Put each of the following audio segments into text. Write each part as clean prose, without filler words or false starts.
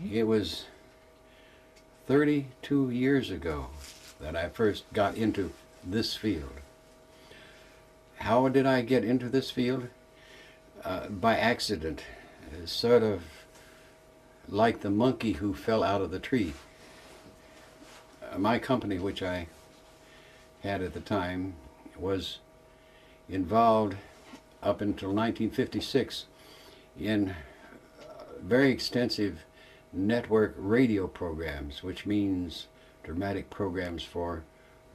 It was 32 years ago that I first got into this field. How did I get into this field? By accident, sort of like the monkey who fell out of the tree. My company, which I had at the time, was involved up until 1956 in very extensive network radio programs, which means dramatic programs for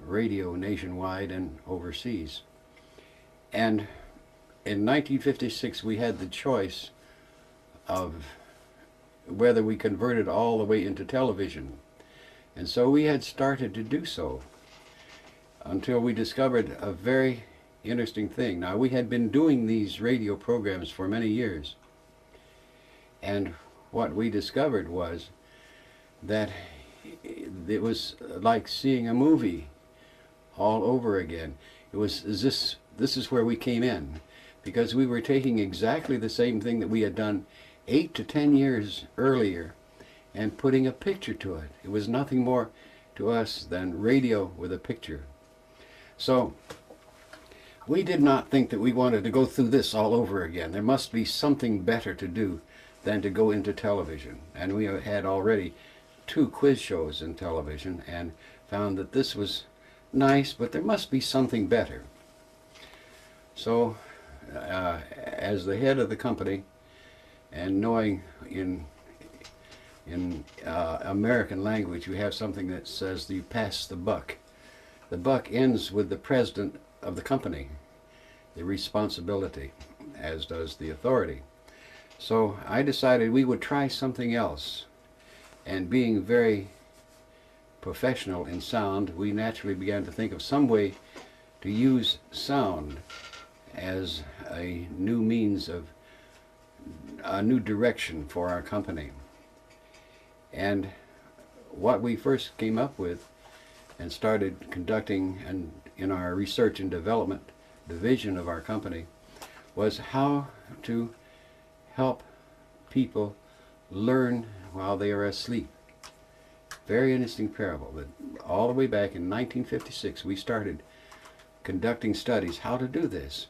radio nationwide and overseas. And in 1956 we had the choice of whether we converted all the way into television. And so we had started to do so until we discovered a very interesting thing. Now, we had been doing these radio programs for many years, and what we discovered was that it was like seeing a movie all over again. It was this is where we came in, because we were taking exactly the same thing that we had done 8 to 10 years earlier and putting a picture to it. It was nothing more to us than radio with a picture. So we did not think that we wanted to go through this all over again. There must be something better to do than to go into television. And we had already 2 quiz shows in television and found that this was nice, but there must be something better. So as the head of the company, and knowing in American language, you have something that says you pass the buck. The buck ends with the president of the company, the responsibility, as does the authority. So I decided we would try something else, and being very professional in sound, we naturally began to think of some way to use sound as a new means of a new direction for our company. And what we first came up with and started conducting and in our research and development division of our company was how to help people learn while they are asleep. Very interesting parable that all the way back in 1956 we started conducting studies how to do this.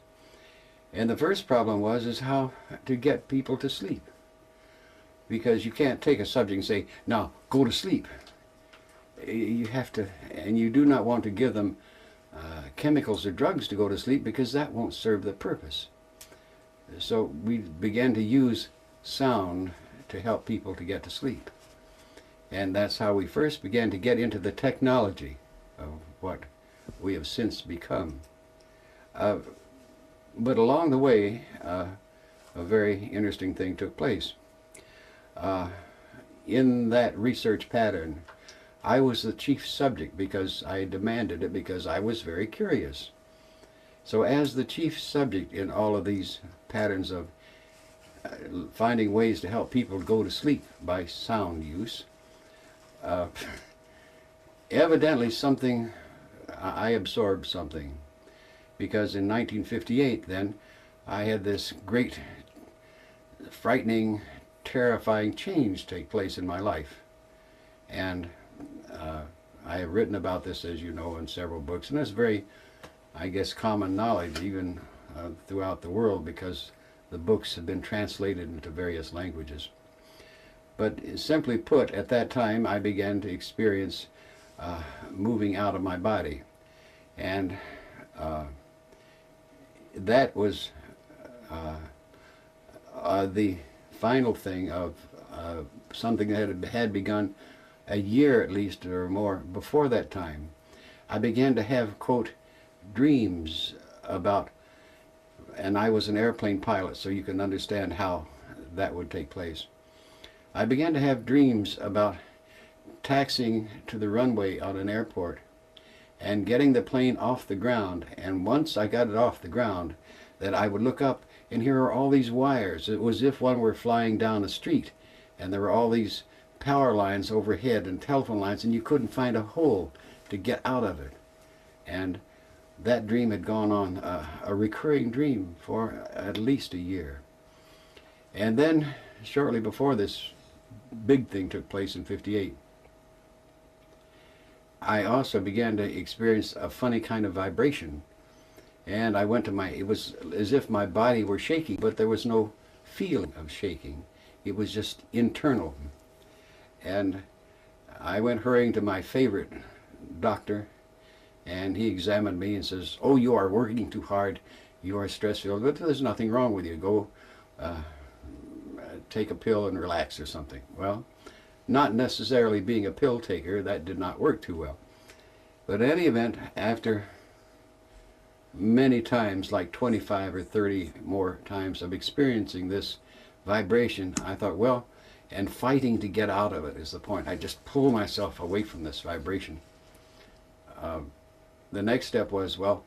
And the first problem is how to get people to sleep. Because you can't take a subject and say, now go to sleep. You have to, and you do not want to give them chemicals or drugs to go to sleep, because that won't serve the purpose. So we began to use sound to help people to get to sleep. And that's how we first began to get into the technology of what we have since become. But along the way, a very interesting thing took place. In that research pattern, I was the chief subject because I demanded it, because I was very curious. So as the chief subject in all of these patterns of finding ways to help people go to sleep by sound use, evidently I absorbed something, because in 1958 then I had this great, frightening, terrifying change take place in my life. And I have written about this, as you know, in several books, and it's very, I guess, common knowledge even throughout the world, because the books have been translated into various languages. But simply put, at that time I began to experience moving out of my body, and that was the final thing of something that had begun a year at least or more before that time. I began to have, quote, dreams about, and I was an airplane pilot, so you can understand how that would take place. I began to have dreams about taxiing to the runway on an airport and getting the plane off the ground, and once I got it off the ground, that I would look up and here are all these wires. It was as if one were flying down a street, and there were all these power lines overhead and telephone lines, and you couldn't find a hole to get out of it. And that dream had gone on, a recurring dream, for at least a year. And then shortly before this big thing took place in 58. I also began to experience a funny kind of vibration. And I went to it was as if my body were shaking, but there was no feeling of shaking. It was just internal. And I went hurrying to my favorite doctor, and he examined me and says, "Oh, you are working too hard. You are stress-filled, but there's nothing wrong with you. Go take a pill and relax or something." Well, not necessarily being a pill taker, that did not work too well. But in any event, after many times, like 25 or 30 more times of experiencing this vibration, I thought, well, and fighting to get out of it is the point. I just pull myself away from this vibration. The next step was, well,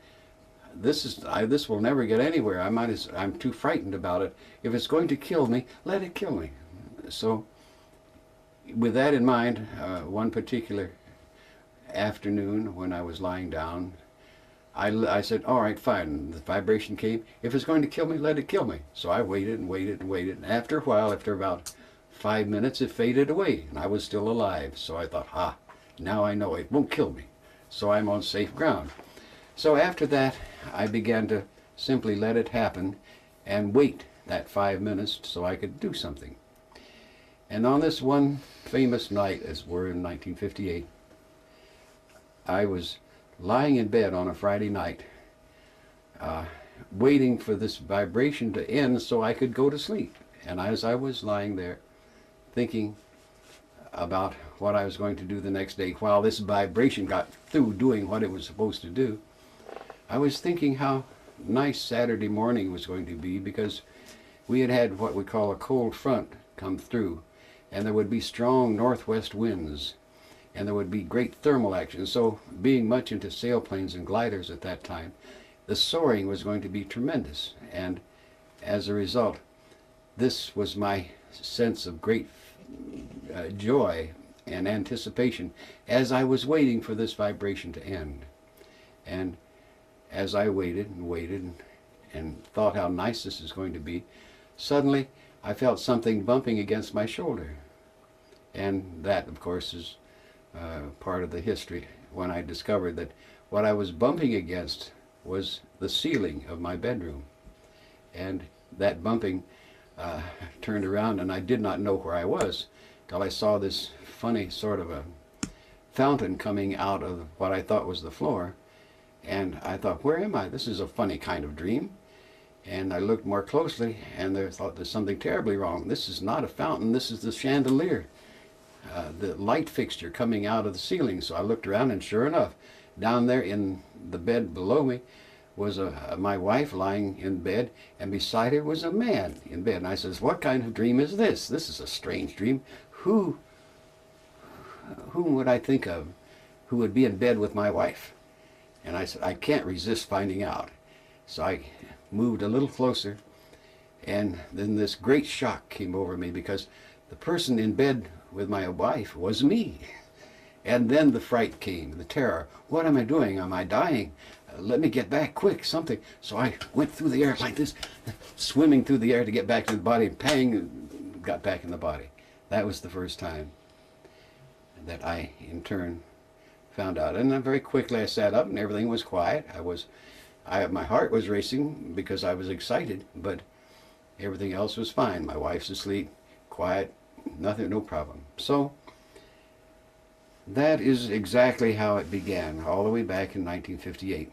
this will never get anywhere. I'm too frightened about it. If it's going to kill me, let it kill me. So with that in mind, one particular afternoon when I was lying down, I said, all right, fine. The vibration came. If it's going to kill me, let it kill me. So I waited and waited and waited. And after a while, after about 5 minutes, it faded away, and I was still alive. So I thought, now I know it won't kill me. So I'm on safe ground. So after that, I began to simply let it happen and wait that 5 minutes so I could do something. And on this one famous night, as we're in 1958, I was lying in bed on a Friday night, waiting for this vibration to end so I could go to sleep. And as I was lying there, thinking about what I was going to do the next day, while this vibration got through doing what it was supposed to do, I was thinking how nice Saturday morning was going to be, because we had what we call a cold front come through, and there would be strong northwest winds, and there would be great thermal action. So being much into sailplanes and gliders at that time, the soaring was going to be tremendous. And as a result, this was my sense of great joy and anticipation as I was waiting for this vibration to end. And as I waited and waited and thought how nice this is going to be, suddenly I felt something bumping against my shoulder. And that, of course, is part of the history when I discovered that what I was bumping against was the ceiling of my bedroom. And that bumping turned around, and I did not know where I was till I saw this funny sort of a fountain coming out of what I thought was the floor. And I thought, where am I? This is a funny kind of dream. And I looked more closely, and I thought, there's something terribly wrong. This is not a fountain, this is the chandelier, the light fixture coming out of the ceiling. So I looked around, and sure enough, down there in the bed below me was my wife lying in bed, and beside her was a man in bed. And I says, what kind of dream is this? This is a strange dream. Whom would I think of who would be in bed with my wife? And I said, I can't resist finding out. So I moved a little closer, and then this great shock came over me, because the person in bed with my wife was me. And then the fright came, the terror. What am I doing? Am I dying? Let me get back quick, something. So I went through the air like this, swimming through the air to get back to the body, and pang, got back in the body. That was the first time that I, in turn, found out. And then very quickly I sat up, and everything was quiet. My heart was racing because I was excited, but everything else was fine. My wife's asleep, quiet, nothing, no problem. So that is exactly how it began, all the way back in 1958.